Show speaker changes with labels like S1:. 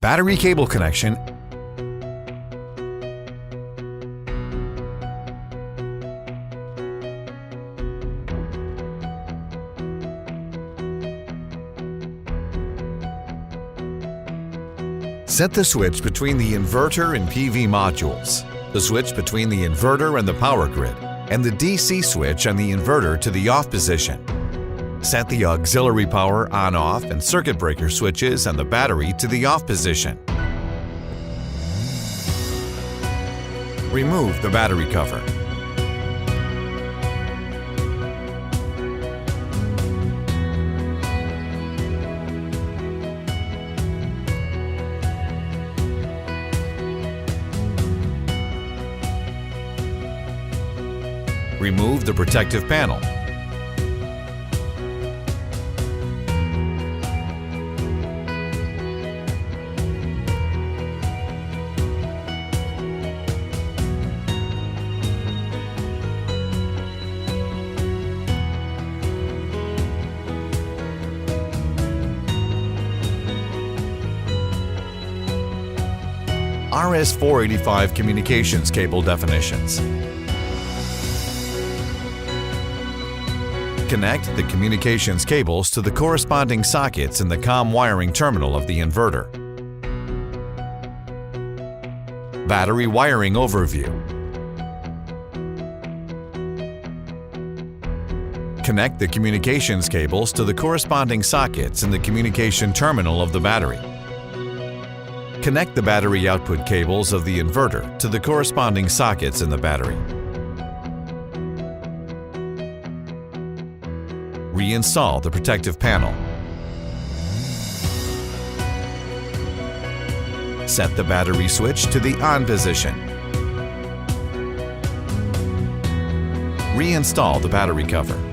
S1: Battery cable connection. Set the switch between the inverter and PV modules, the switch between the inverter and the power grid, and the DC switch on the inverter to the off position. Set the auxiliary power on-off and circuit breaker switches and the battery to the off position. Remove the battery cover. Remove the protective panel. RS-485 communications cable definitions. Connect the communications cables to the corresponding sockets in the COM wiring terminal of the inverter. Battery wiring overview. Connect the communications cables to the corresponding sockets in the communication terminal of the battery. Connect the battery output cables of the inverter to the corresponding sockets in the battery. Reinstall the protective panel. Set the battery switch to the on position. Reinstall the battery cover.